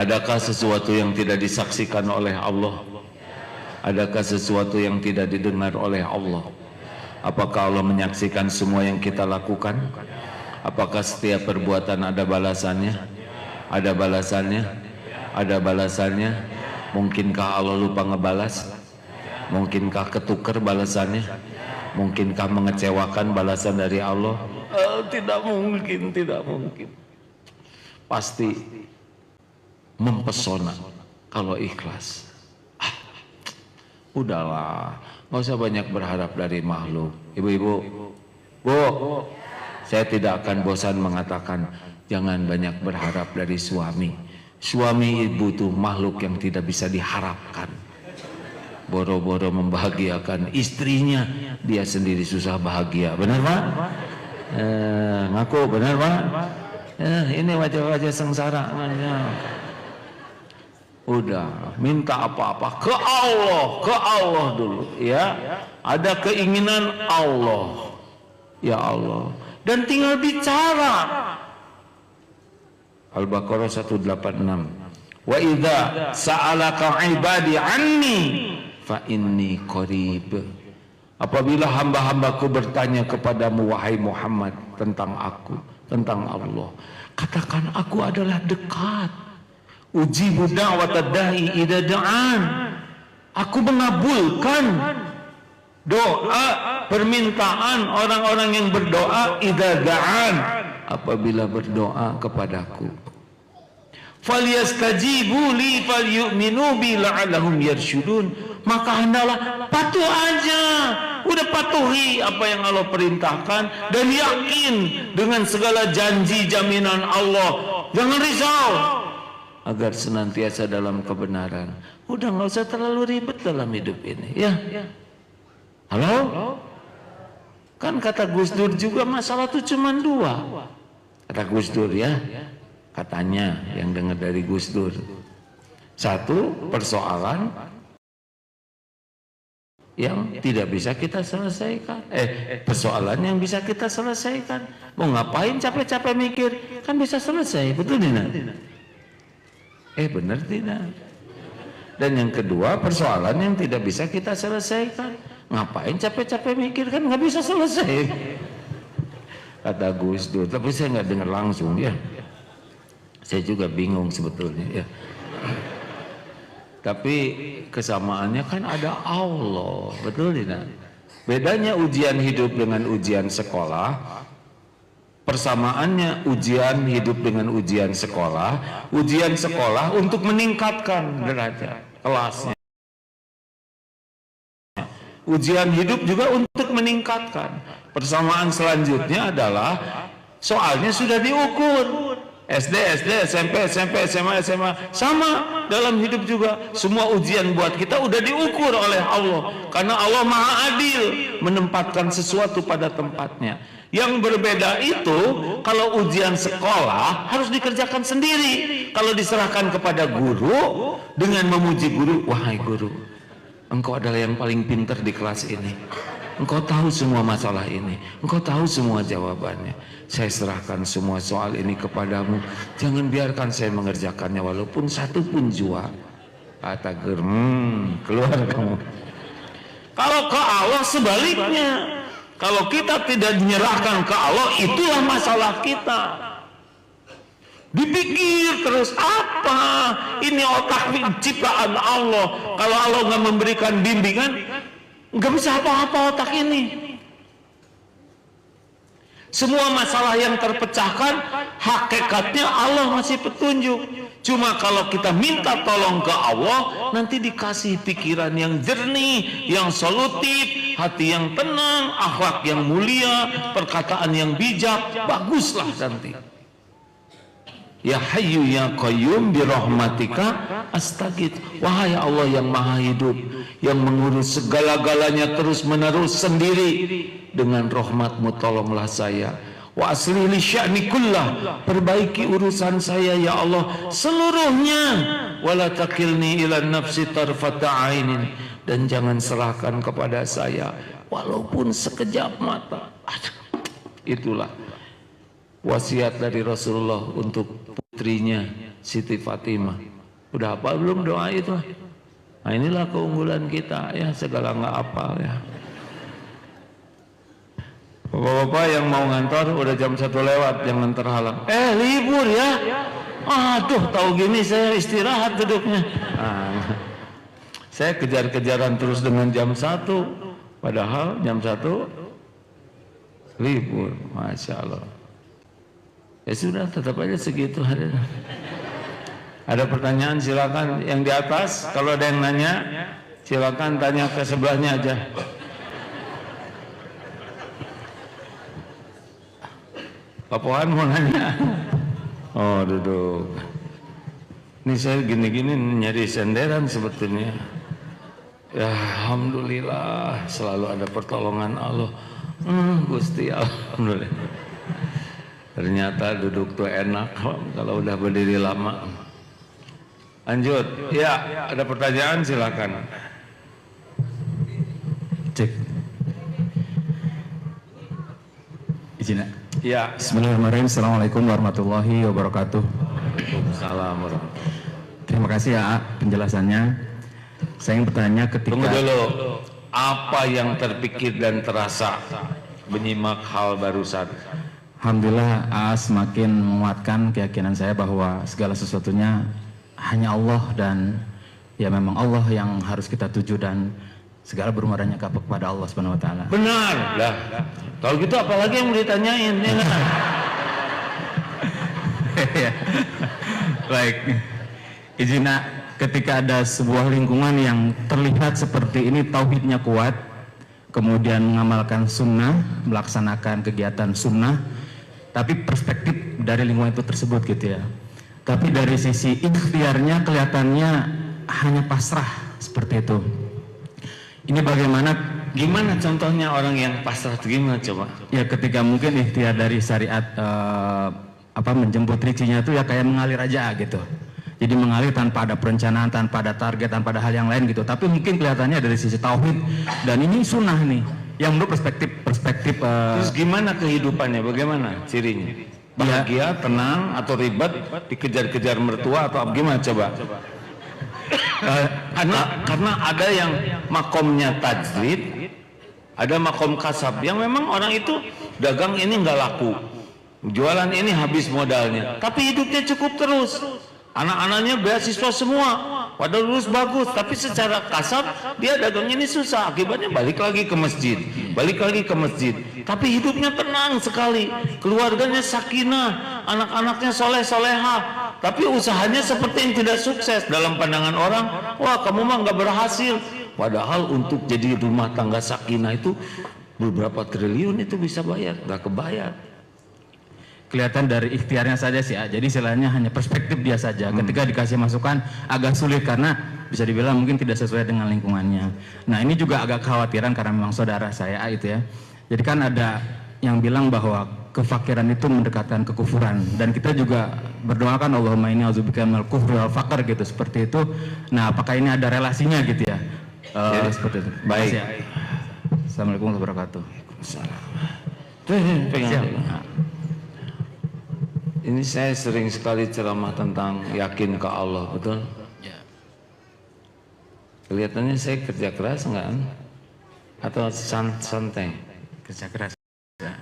Adakah sesuatu yang tidak disaksikan oleh Allah? Adakah sesuatu yang tidak didengar oleh Allah? Apakah Allah menyaksikan semua yang kita lakukan? Apakah setiap perbuatan ada balasannya? Ada balasannya? Ada balasannya? Mungkinkah Allah lupa ngebalas? Mungkinkah ketukar balasannya? Mungkinkah mengecewakan balasan dari Allah? Tidak mungkin, tidak mungkin. Pasti mempesona kalau ikhlas. Udahlah, nggak usah banyak berharap dari makhluk. Ibu-ibu, Bu, saya tidak akan bosan mengatakan jangan banyak berharap dari suami. Suami ibu itu makhluk yang tidak bisa diharapkan. Boro-boro membahagiakan istrinya, dia sendiri susah bahagia. Benar Pak? Ngaku benar Pak? Ini wajah-wajah sengsara. Udah, minta apa-apa ke Allah dulu ya. Ada keinginan Allah, ya Allah, dan tinggal bicara. Al-Baqarah 186. Wa idza sa'alaka ibadi anni fa inni qarib. Apabila hamba-hambaku bertanya kepadamu wahai Muhammad tentang aku, tentang Allah, katakan aku adalah dekat. Ujibu da'watad da'i idza da'an. Aku mengabulkan doa permintaan orang-orang yang berdoa idza da'an, apabila berdoa kepadaku. Falyastajibu li falyu'minu bi la'allahum yarsyudun. Maka hendaklah patuh aja, udah patuhi apa yang Allah perintahkan dan yakin dengan segala janji jaminan Allah. Jangan risau agar senantiasa dalam kebenaran. Udah nggak usah terlalu ribet dalam hidup ini ya. Halo? Kan kata Gus Dur juga masalah itu cuma dua. Kata Gus Dur ya, katanya yang dengar dari Gus Dur. Satu, persoalan yang tidak bisa kita selesaikan. Persoalan yang bisa kita selesaikan. Mau ngapain capek-capek mikir? Kan bisa selesai, betul tidak? Benar tidak? Dan yang kedua, persoalan yang tidak bisa kita selesaikan. Ngapain capek-capek mikir, kan nggak bisa selesai. Kata Gus Dur, tapi saya nggak dengar langsung ya. Saya juga bingung sebetulnya ya. Tapi kesamaannya kan ada Allah, betul tidak? Bedanya ujian hidup dengan ujian sekolah. Persamaannya ujian hidup dengan ujian sekolah. Ujian sekolah untuk meningkatkan derajat kelasnya. Ujian hidup juga untuk meningkatkan. Persamaan selanjutnya adalah soalnya sudah diukur. SD, SMP, SMA, sama dalam hidup juga. Semua ujian buat kita udah diukur oleh Allah. Karena Allah Maha Adil menempatkan sesuatu pada tempatnya. Yang berbeda itu, kalau ujian sekolah harus dikerjakan sendiri. Kalau diserahkan kepada guru dengan memuji guru, wahai guru, engkau adalah yang paling pintar di kelas ini. Engkau tahu semua masalah ini. Engkau tahu semua jawabannya. Saya serahkan semua soal ini kepadamu. Jangan biarkan saya mengerjakannya walaupun satu pun jua. Kata guru, keluar kamu. Kalau ke Allah sebaliknya. Kalau kita tidak menyerahkan ke Allah, itulah masalah kita. Dipikir terus apa? Ini otak ciptaan Allah. Kalau Allah nggak memberikan bimbingan, nggak bisa apa-apa otak ini. Semua masalah yang terpecahkan, hakikatnya Allah masih petunjuk. Cuma kalau kita minta tolong ke Allah, nanti dikasih pikiran yang jernih, yang solutif, hati yang tenang, akhlak yang mulia, perkataan yang bijak, baguslah nanti. Ya Hayyu ya Qayyum birahmatika astaghits. Wahai Allah yang maha hidup, yang mengurus segala-galanya terus menerus sendiri, dengan rahmatmu tolonglah saya. Wa aslih li sya'ni kullah, perbaiki urusan saya ya Allah seluruhnya. Wala takilni ila nafsi tarfata ainin, dan jangan serahkan kepada saya walaupun sekejap mata. Itulah wasiat dari Rasulullah untuk putrinya Siti Fatimah. Udah apa belum doa itu? Nah inilah keunggulan kita ya, segala nggak apa ya. Bapak-bapak yang mau ngantor udah jam 1 lewat, jangan terhalang. Libur ya? Aduh, tahu gini saya istirahat duduknya. Saya kejar-kejaran terus dengan jam 1, padahal jam 1 libur. Masya Allah. Ya sudah, tetap aja segitu. Ada pertanyaan silakan yang di atas. Kalau ada yang nanya silakan tanya ke sebelahnya aja. Pak Pohan mau nanya. Oh duduk. Ini saya gini-gini nyari senderan sebetulnya. Ya alhamdulillah selalu ada pertolongan Allah. Gusti alhamdulillah. Ternyata duduk tuh enak kalau udah berdiri lama. Lanjut. Ya, ada pertanyaan silakan. Cek. Izin. Ya. Bismillahirrahmanirrahim. Assalamualaikum warahmatullahi wabarakatuh. Waalaikumsalam warahmatullahi. Terima kasih ya penjelasannya. Saya ingin bertanya ketika... Tunggu dulu. Apa yang terpikir dan terasa menyimak hal barusan? Alhamdulillah semakin menguatkan keyakinan saya bahwa segala sesuatunya hanya Allah, dan ya memang Allah yang harus kita tuju dan segala bermuaranya kepada Allah Subhanahu wa taala. Benar. Lah. Kalau gitu apalagi yang mau ditanyain ya kan? Baik. Izin ketika ada sebuah lingkungan yang terlihat seperti ini tauhidnya kuat, kemudian mengamalkan sunnah, melaksanakan kegiatan sunnah, tapi perspektif dari lingkungan itu tersebut gitu ya. Tapi dari sisi ikhtiarnya kelihatannya hanya pasrah seperti itu. Ini bagaimana? Gimana contohnya orang yang pasrah itu gimana coba? Ya ketika mungkin ikhtiar dari syariat menjemput rezekinya itu ya kayak mengalir aja gitu. Jadi mengalir tanpa ada perencanaan, tanpa ada target, tanpa ada hal yang lain gitu. Tapi mungkin kelihatannya dari sisi tauhid dan ini sunnah nih. Yang menurut perspektif. Terus gimana kehidupannya? Bagaimana cirinya? Bahagia, tenang, atau ribet, dikejar-kejar mertua atau gimana coba? Karena ada yang makomnya tajrid, ada makom kasab yang memang orang itu dagang ini nggak laku, jualan ini habis modalnya, tapi hidupnya cukup terus. Anak-anaknya beasiswa semua, padahal lulus bagus, tapi secara kasar dia dagang ini susah. Akibatnya balik lagi ke masjid, tapi hidupnya tenang sekali, keluarganya sakinah, anak-anaknya soleh-soleha, tapi usahanya seperti yang tidak sukses dalam pandangan orang. Wah, kamu mah nggak berhasil. Padahal untuk jadi rumah tangga sakinah itu beberapa triliun itu bisa bayar, nggak kebayar. Kelihatan dari ikhtiarnya saja sih ya. Jadi istilahnya hanya perspektif dia saja. Ketika dikasih masukan agak sulit karena bisa dibilang mungkin tidak sesuai dengan lingkungannya. Nah ini juga agak kekhawatiran karena memang saudara saya itu ya. Jadi kan ada yang bilang bahwa kefakiran itu mendekatkan kekufuran, dan kita juga berdoakan Allahumma inni a'udzubika minal kufri wal faqr gitu, seperti itu. Nah apakah ini ada relasinya gitu ya? Seperti itu. Baik. Ya. Assalamualaikum warahmatullahi wabarakatuh. Siap. Ini saya sering sekali ceramah tentang yakin ke Allah, betul? Ya. Kelihatannya saya kerja keras enggak? Atau santai? Kerja keras. Ya.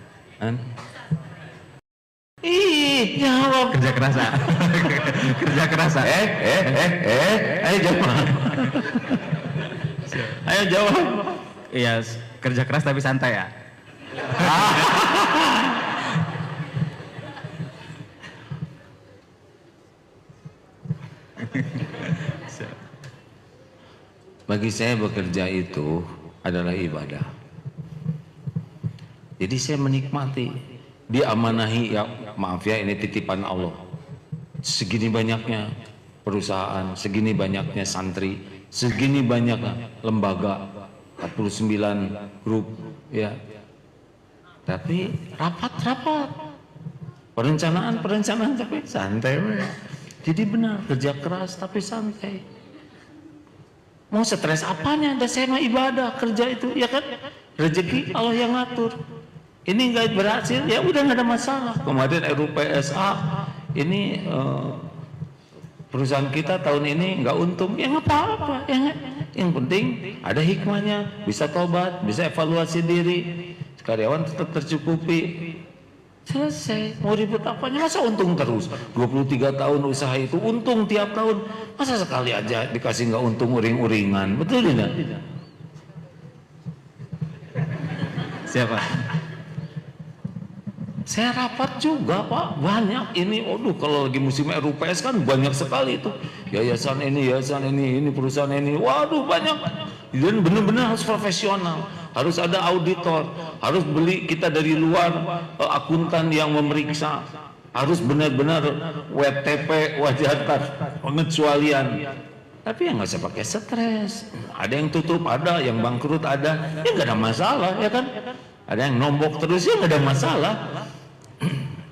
Ih, jawab. Kerja keras. Kerja keras. Ayo jawab. Ayo jawab. Iya, kerja keras tapi santai ya. Bagi saya bekerja itu adalah ibadah. Jadi saya menikmati, diamanahi, ya maaf ya ini titipan Allah. Segini banyaknya perusahaan, segini banyaknya santri, segini banyaknya lembaga, 49 grup ya. Tapi rapat-rapat, perencanaan tapi santai. Jadi benar, kerja keras tapi santai. Mau stres apanya? Ada saya mah ibadah, kerja itu, ya kan? Rezeki Allah yang ngatur. Ini nggak berhasil, ya udah nggak ada masalah. Kemarin RUPSA ini perusahaan kita tahun ini nggak untung, ya nggak apa-apa, ya nggak. Yang penting ada hikmahnya, bisa tobat, bisa evaluasi diri, karyawan tetap tercukupi, selesai. Mau ribut apanya, masa untung terus 23 tahun usaha itu untung tiap tahun, masa sekali aja dikasih nggak untung uring-uringan, betul tidak? Siapa? Saya rapat juga Pak, banyak ini, aduh kalau lagi musim RUPS kan banyak sekali itu, yayasan ini, perusahaan ini, waduh banyak. Dan benar-benar harus profesional, harus ada auditor, harus beli kita dari luar, akuntan yang memeriksa, harus benar-benar WTP, wajib pengecualian. Tapi ya nggak usah pakai stres, ada yang tutup, ada yang bangkrut, ada, ya nggak ada masalah ya kan, ada yang nombok terus ya nggak ada masalah.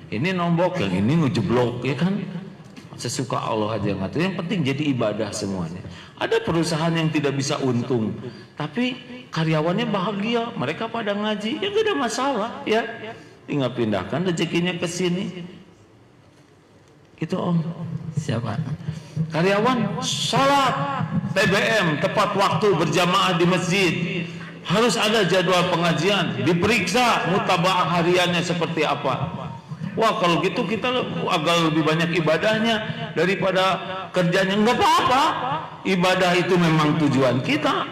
Ini nombok, yang ini ngejeblok, ya kan? Sesuka Allah aja yang ngatur. Yang penting jadi ibadah semuanya. Ada perusahaan yang tidak bisa untung, tapi karyawannya bahagia, mereka pada ngaji, ya gak ada masalah, ya. Tinggal pindahkan rezekinya ke sini. Itu Om. Siapa? Karyawan sholat TBM tepat waktu berjamaah di masjid. Harus ada jadwal pengajian, diperiksa mutabaah hariannya seperti apa. Wah kalau gitu kita agak lebih banyak ibadahnya daripada kerjanya. Enggak apa-apa, ibadah itu memang tujuan kita.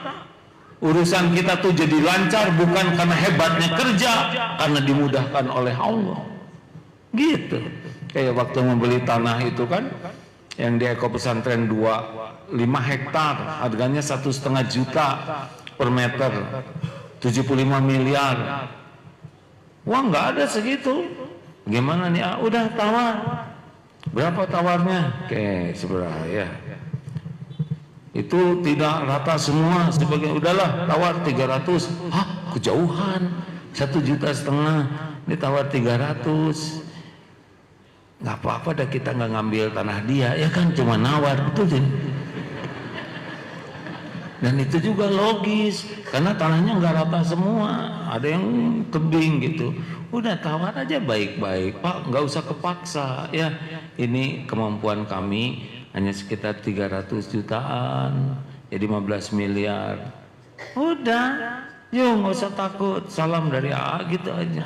Urusan kita tuh jadi lancar bukan karena hebatnya kerja, karena dimudahkan oleh Allah. Gitu. Kayak waktu membeli tanah itu kan, yang di Eko Pesantren 5 hektar, harganya 1,5 juta per meter, 75 miliar. Wah nggak ada segitu. Gimana nih? Udah tawar. Berapa tawarnya? Oke, seberapa ya? Itu tidak rata semua. Sebagian udahlah tawar 300. Hah, kejauhan. 1,5 juta. Ini tawar 300. Nggak apa-apa dah kita nggak ngambil tanah dia, ya kan cuma nawar, betul sih. Dan itu juga logis karena tanahnya nggak rata semua, ada yang tebing gitu. Udah tawar aja baik-baik, Pak, nggak usah kepaksa ya. Ini kemampuan kami hanya sekitar 300 jutaan, jadi 15 miliar. Udah, yuk nggak usah takut, salam dari AA gitu aja.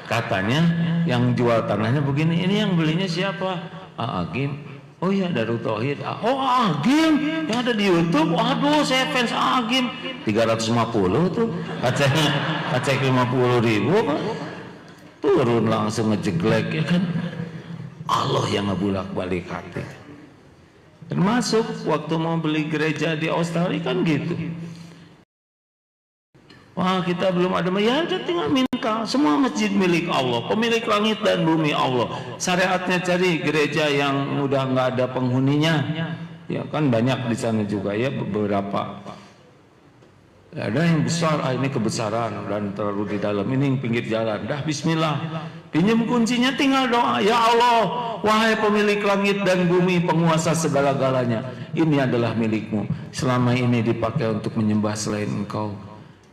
Katanya yang jual tanahnya begini, ini yang belinya siapa? Agim. Oh iya, Darut Tauhid. Oh Agim yang ada di YouTube. Waduh, saya fans Agim. 350 tuh. Kacek 50.000 Pak. Turun langsung ngejeglek ya kan. Allah yang ngebulak-balik hati. Termasuk waktu mau beli gereja di Australia kan gitu. Wah kita belum ada, ya udah tinggal minta. Semua masjid milik Allah, pemilik langit dan bumi Allah. Syariatnya cari gereja yang udah nggak ada penghuninya. Ya kan banyak di sana juga ya beberapa. Ada yang besar, ini kebesaran dan terlalu di dalam, ini yang pinggir jalan. Dah Bismillah, pinjam kuncinya tinggal doa. Ya Allah, wahai pemilik langit dan bumi, penguasa segala-galanya, ini adalah milikmu. Selama ini dipakai untuk menyembah selain Engkau.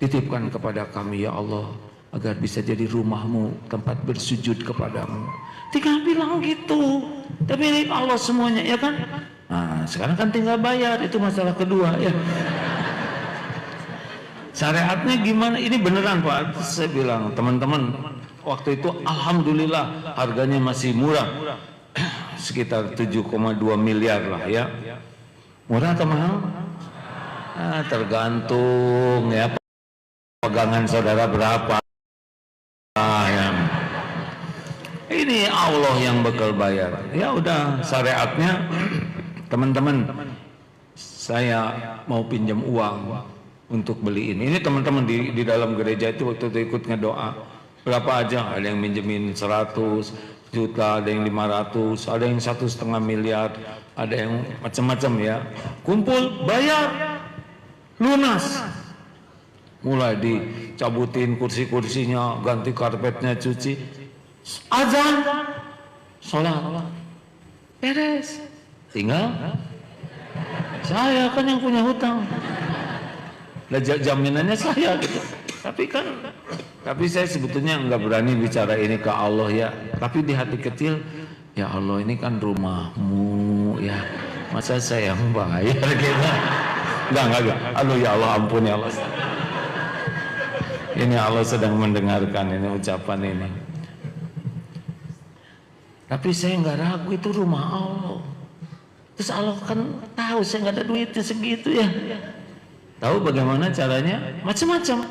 Titipkan kepada kami ya Allah, agar bisa jadi rumahmu, tempat bersujud kepadamu. Tinggal bilang gitu. Tapi milik Allah semuanya ya kan. Nah sekarang kan tinggal bayar, itu masalah kedua ya. Syariatnya gimana? Ini beneran Pak. Saya bilang teman-teman, waktu itu alhamdulillah harganya masih murah. Sekitar 7,2 miliar lah ya. Murah atau mahal? Tergantung ya. Pegangan saudara berapa ya. Ini Allah yang bakal bayar. Ya udah syariatnya teman-teman, saya mau pinjam uang untuk beli ini. Ini teman-teman di dalam gereja itu waktu itu ikut ngedoa. Berapa aja? Ada yang minjemin 100 juta, ada yang 500, ada yang 1,5 miliar, ada yang macam-macam ya. Kumpul, bayar, lunas. Mulai dicabutin kursi-kursinya, ganti karpetnya, cuci, azan, sholat, beres. Tinggal saya kan yang punya hutang, jaminannya saya gitu. Tapi saya sebetulnya nggak berani bicara ini ke Allah ya. Tapi di hati kecil ya Allah ini kan rumahmu ya, masa saya yang bayar gitu. Enggak. Aduh ya Allah, ampun ya Allah. Ini Allah sedang mendengarkan ini ucapan ini. Tapi saya nggak ragu itu rumah Allah. Terus Allah kan tahu saya nggak ada duitnya segitu ya. Tahu bagaimana caranya? Macam-macam.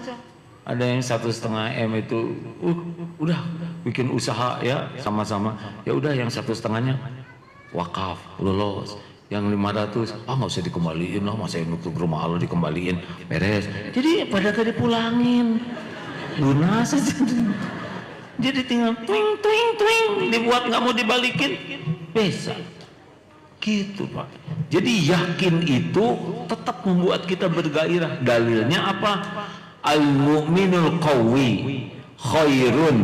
Ada yang 1,5 M itu, udah bikin usaha ya sama-sama. Ya udah yang 1,5-nya wakaf, lolos. Yang 500, nggak usah dikembaliin lah, masa untuk rumah Allah dikembaliin, beres. Jadi pada kali dipulangin, lunas aja. Jadi tinggal twing, dibuat nggak mau dibalikin, bisa. Gitu Pak. Jadi yakin itu tetap membuat kita bergairah. Dalilnya apa? Al-mu'minul qawi khairun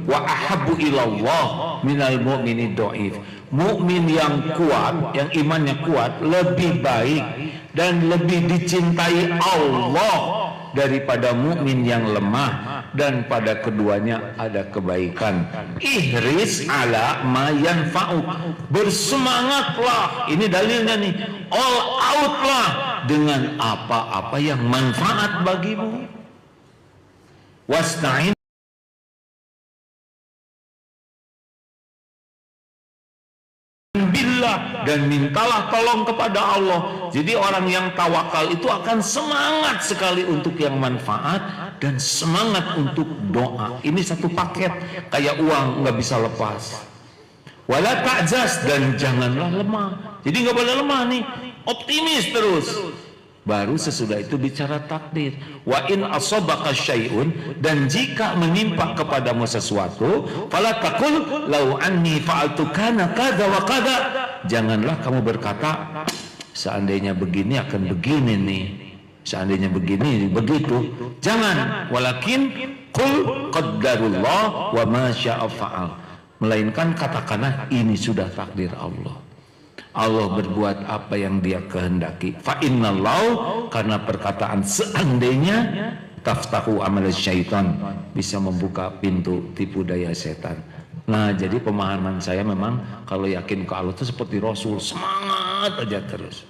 wa ahabbu ilallah minal mu'mini dhaif. Mukmin yang kuat, yang imannya kuat, lebih baik dan lebih dicintai Allah daripada mukmin yang lemah, dan pada keduanya ada kebaikan. Ihris ala ma yanfa'uk, bersemangatlah, ini dalilnya nih, all out lah dengan apa-apa yang manfaat bagimu. Wasta'in billah, dan mintalah tolong kepada Allah. Jadi orang yang tawakal itu akan semangat sekali untuk yang manfaat dan semangat untuk doa. Ini satu paket, kayak uang nggak bisa lepas. Wala ta'jaz, dan janganlah lemah. Jadi nggak boleh lemah nih, optimis terus. Baru sesudah itu bicara takdir. Wa in asobaka syai'un, dan jika menimpa kepadamu sesuatu, fala taqul lau anni fa'altu kana kadza wa kadza. Janganlah kamu berkata, seandainya begini akan begini nih, seandainya begini begitu. Jangan. Walakin qul qaddarullah wa ma syaa fa'al. Melainkan katakanlah ini sudah takdir Allah. Allah berbuat apa yang Dia kehendaki. Fa innallahu, karena perkataan seandainya, taftahu amal syaitan, bisa membuka pintu tipu daya setan. Nah, jadi pemahaman saya memang kalau yakin ke Allah itu seperti Rasul, semangat aja terus.